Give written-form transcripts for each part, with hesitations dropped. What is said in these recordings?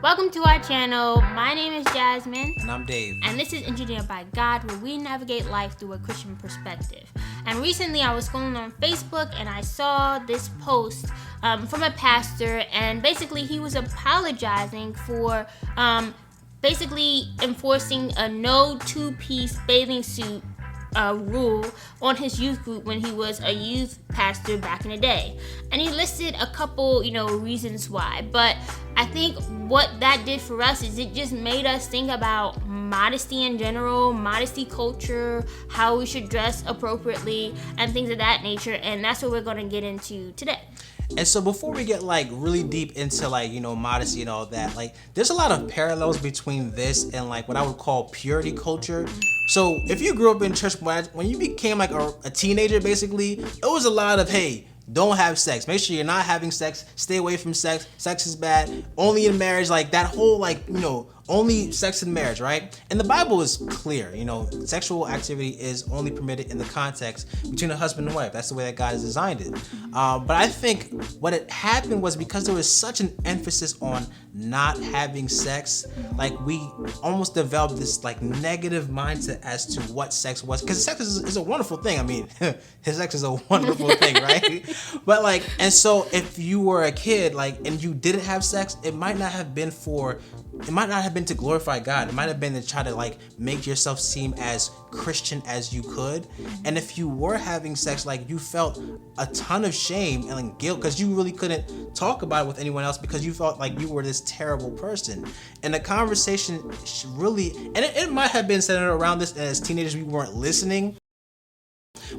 Welcome to our channel. My name is Jasmine. And I'm Dave. And this is Engineered by God, where we navigate life through a Christian perspective. And recently I was scrolling on Facebook and I saw this post from a pastor, and basically he was apologizing for basically enforcing a no two-piece bathing suit rule on his youth group when he was a youth pastor back in the day. And he listed a couple, reasons why. But I think what that did for us is it just made us think about modesty in general, modesty culture, how we should dress appropriately, and things of that nature. And that's what we're going to get into today. And so before we get really deep into modesty and all that, there's a lot of parallels between this and what I would call purity culture. So if you grew up in church, when you became a teenager, basically, it was a lot of, hey, don't have sex. Make sure you're not having sex. Stay away from sex. Sex is bad. Only in marriage. That whole only sex in marriage, right? And the Bible is clear. Sexual activity is only permitted in the context between a husband and wife. That's the way that God has designed it. But I think what had happened was because there was such an emphasis on not having sex, we almost developed this negative mindset as to what sex was. Because sex is a wonderful thing. I mean, sex is a wonderful thing, right? But and so if you were a kid, and you didn't have sex, it might not have been to glorify God. It might have been to try to make yourself seem as Christian as you could. And if you were having sex, you felt a ton of shame and guilt because you really couldn't talk about it with anyone else because you felt like you were this terrible person. And the conversation really, and it might have been centered around this, and as teenagers we weren't listening.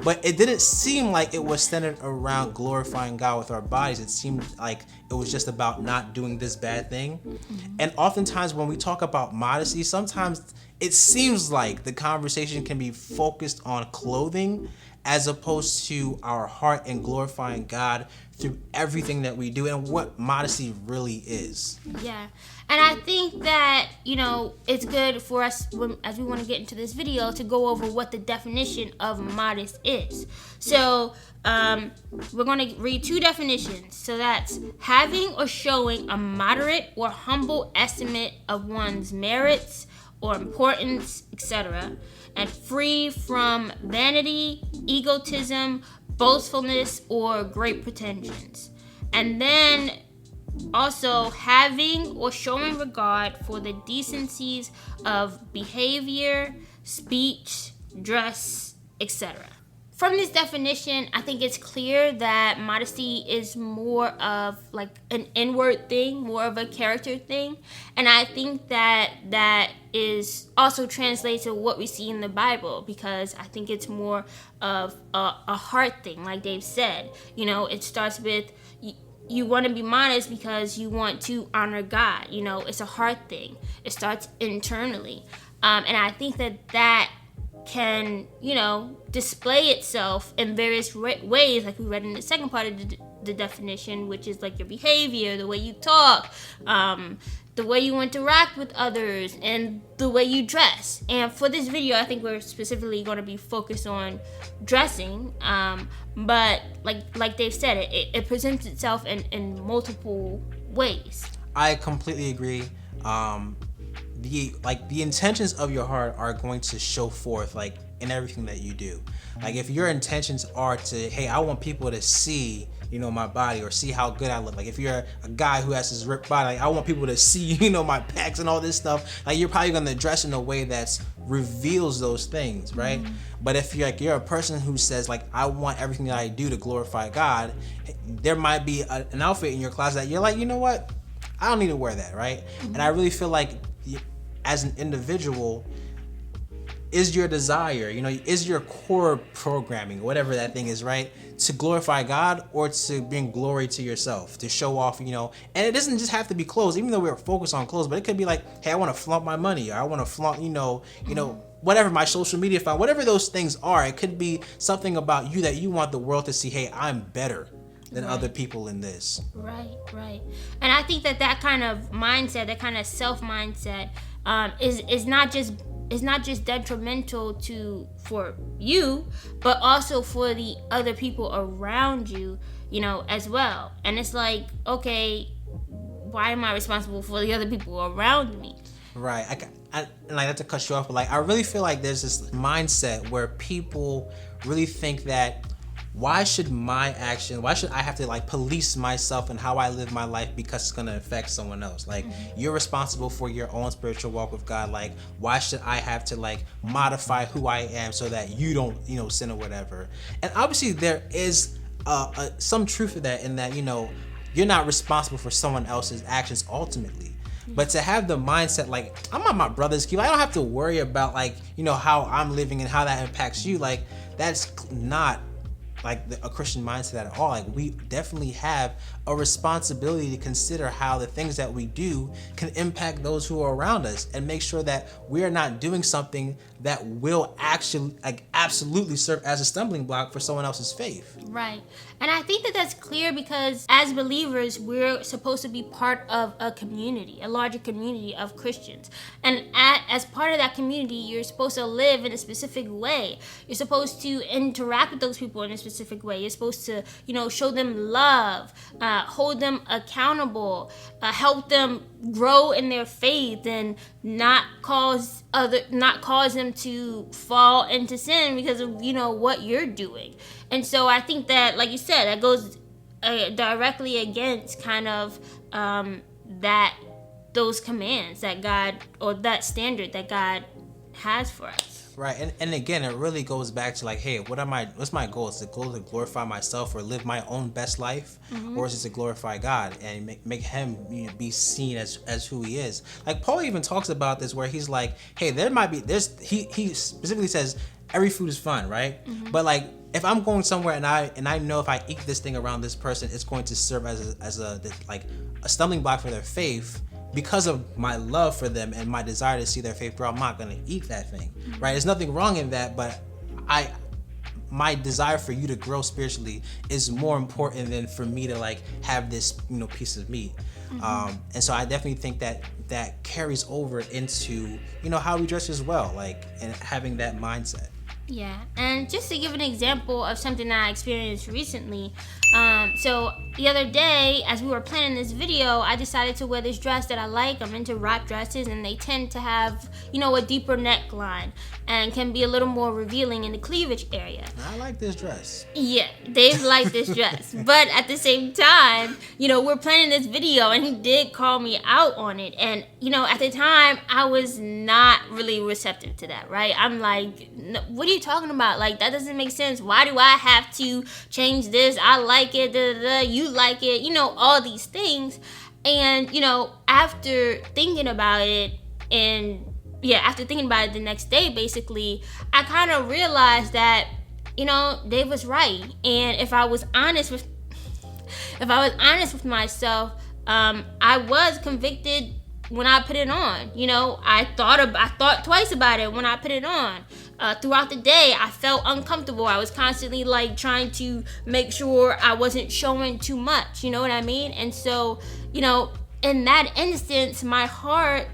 But it didn't seem like it was centered around glorifying God with our bodies. It seemed like it was just about not doing this bad thing. Mm-hmm. And oftentimes when we talk about modesty, sometimes it seems like the conversation can be focused on clothing as opposed to our heart and glorifying God through everything that we do and what modesty really is. Yeah. And I think that, it's good for us, as we want to get into this video, to go over what the definition of modest is. So, we're going to read two definitions. So that's having or showing a moderate or humble estimate of one's merits or importance, etc., and free from vanity, egotism, boastfulness, or great pretensions. And then also having or showing regard for the decencies of behavior, speech, dress, etc. From this definition, I think it's clear that modesty is more of an inward thing, more of a character thing. And I think that is also translates to what we see in the Bible, because I think it's more of a heart thing, like Dave said. It starts with you want to be modest because you want to honor God. It's a heart thing. It starts internally. And I think that can, display itself in various ways, like we read in the second part of the definition, which is your behavior, the way you talk, the way you interact with others, and the way you dress. And for this video, I think we're specifically going to be focused on dressing. But like Dave said, it presents itself in multiple ways. I completely agree. The intentions of your heart are going to show forth in everything that you do. If your intentions are to, hey, I want people to see my body or see how good I look. If you're a guy who has this ripped body, I want people to see my pecs and all this stuff. You're probably gonna dress in a way that reveals those things, right? Mm-hmm. But if you're a person who says I want everything that I do to glorify God, there might be an outfit in your closet that you're you know what? I don't need to wear that, right? Mm-hmm. And I really feel as an individual, is your desire, is your core programming, whatever that thing is, right, to glorify God or to bring glory to yourself, to show off, and it doesn't just have to be clothes, even though we're focused on clothes, but it could be hey, I want to flaunt my money, or I want to flaunt, whatever, my social media file, whatever those things are. It could be something about you that you want the world to see, hey, I'm better than other people in this. Right. And I think that kind of mindset, that kind of self-mindset, is not just detrimental for you, but also for the other people around you, as well. And it's okay, why am I responsible for the other people around me? Right. And like, not to cut you off, but like, I really feel like there's this mindset where people really think that why should I have to like police myself and how I live my life because it's gonna affect someone else? Like, you're responsible for your own spiritual walk with God. Like, why should I have to like modify who I am so that you don't, sin or whatever? And obviously there is some truth to that, in that, you're not responsible for someone else's actions ultimately. But to have the mindset like, I'm not my brother's keeper, I don't have to worry about like, how I'm living and how that impacts you. Like, that's not like a Christian mindset at all. Like, we definitely have a responsibility to consider how the things that we do can impact those who are around us, and make sure that we are not doing something that will actually like absolutely serve as a stumbling block for someone else's faith. Right. And I think that that's clear because as believers, we're supposed to be part of a community, a larger community of Christians. And as part of that community, you're supposed to live in a specific way. You're supposed to interact with those people in a specific way. You're supposed to, show them love, hold them accountable, help them grow in their faith, and not cause them to fall into sin because of what you're doing. And so I think that, like you said, that goes directly against kind of that those commands that God, or that standard that God has for us. Right, and again, it really goes back to like, hey, what's my goal? Is the goal to glorify myself or live my own best life, or is it to glorify God and make Him be seen as who He is? Like, Paul even talks about this, where he's like, hey, he specifically says every food is fun, right? But like, if I'm going somewhere and I know if I eat this thing around this person, it's going to serve as a stumbling block for their faith. Because of my love for them and my desire to see their faith grow, I'm not going to eat that thing, right? There's nothing wrong in that, but my desire for you to grow spiritually is more important than for me to like have this, piece of meat. And so I definitely think that carries over into, how we dress as well, like, and having that mindset. Yeah, and just to give an example of something I experienced recently, so the other day, as we were planning this video, I decided to wear this dress that I like. I'm into wrap dresses, and they tend to have, a deeper neckline and can be a little more revealing in the cleavage area. I like this dress. Yeah, Dave liked this dress. But at the same time, we're planning this video, and he did call me out on it. And, at the time, I was not really receptive to that, right? I'm like, no, what are you talking about? Like, that doesn't make sense. Why do I have to change this? I like it, you like it, all these things. And, after thinking about it the next day, basically, I kind of realized that, Dave was right. And if I was honest with myself, I was convicted when I put it on. I thought twice about it when I put it on. Throughout the day, I felt uncomfortable. I was constantly like trying to make sure I wasn't showing too much. You know what I mean? And so, in that instance, my heart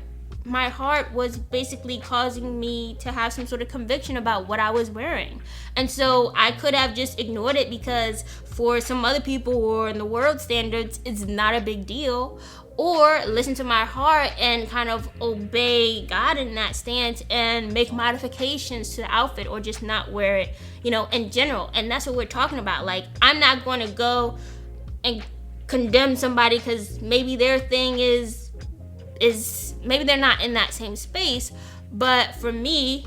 was basically causing me to have some sort of conviction about what I was wearing. And so I could have just ignored it because for some other people, or in the world standards, it's not a big deal. Or listen to my heart and kind of obey God in that stance and make modifications to the outfit, or just not wear it, in general. And that's what we're talking about. Like, I'm not going to go and condemn somebody because maybe their thing is maybe they're not in that same space. But for me,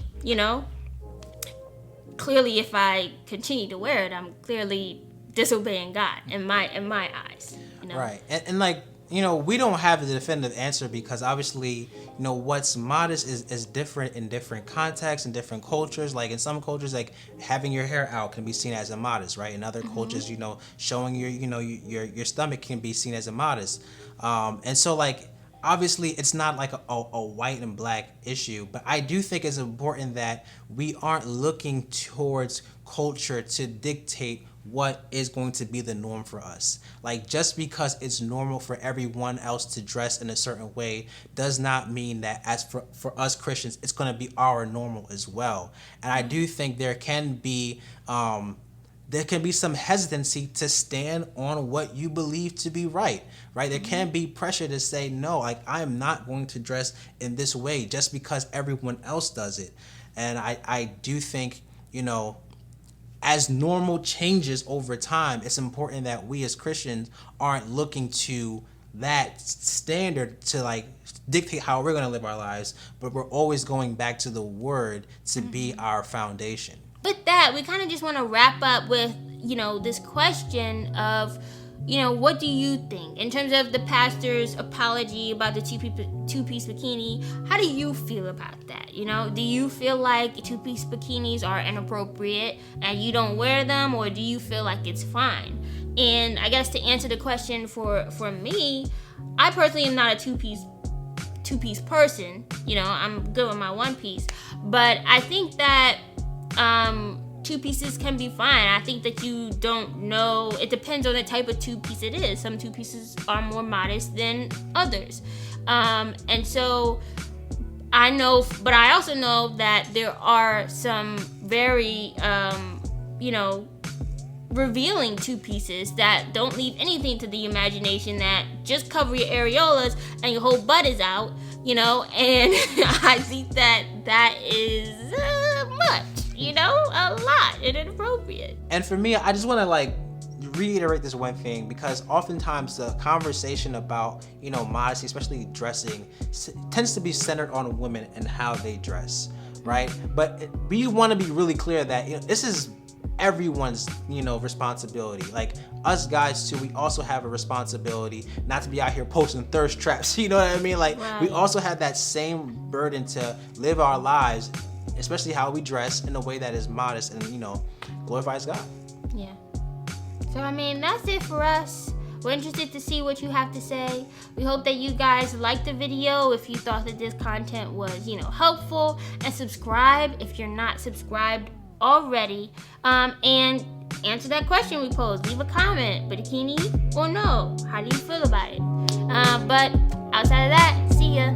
clearly if I continue to wear it, I'm clearly disobeying God in my eyes. Right. And like, we don't have the definitive answer, because obviously, what's modest is different in different contexts and different cultures. Like, in some cultures, like having your hair out can be seen as immodest, right? In other cultures, showing your stomach can be seen as immodest. And so, like, obviously it's not like a white and black issue, but I do think it's important that we aren't looking towards culture to dictate what is going to be the norm for us. Like, just because it's normal for everyone else to dress in a certain way does not mean that as for us Christians, it's going to be our normal as well. And I do think there can be there can be some hesitancy to stand on what you believe to be right? There can be pressure to say, no, like, I am not going to dress in this way just because everyone else does it. And I do think, as normal changes over time, it's important that we as Christians aren't looking to that standard to like dictate how we're going to live our lives, but we're always going back to the word to be our foundation. But that, we kind of just want to wrap up with, this question of, what do you think in terms of the pastor's apology about the two-piece bikini? How do you feel about that? Do you feel like two-piece bikinis are inappropriate and you don't wear them, or do you feel like it's fine? And I guess to answer the question for me, I personally am not a two-piece person. I'm good with my one piece, but I think that two pieces can be fine. I think that you don't know. It depends on the type of two piece it is. Some two pieces are more modest than others. And so I know, but I also know that there are some very, revealing two pieces that don't leave anything to the imagination, that just cover your areolas and your whole butt is out, and I think that is much. A lot and inappropriate. And for me, I just want to reiterate this one thing, because oftentimes the conversation about, modesty, especially dressing, tends to be centered on women and how they dress, right? But we want to be really clear that this is everyone's, responsibility. Like us guys too, we also have a responsibility not to be out here posting thirst traps. You know what I mean? Right. We also have that same burden to live our lives, especially how we dress, in a way that is modest and, glorifies God. Yeah. So, that's it for us. We're interested to see what you have to say. We hope that you guys liked the video if you thought that this content was, helpful. And subscribe if you're not subscribed already. And answer that question we posed. Leave a comment. Bikini or no? How do you feel about it? But outside of that, see ya.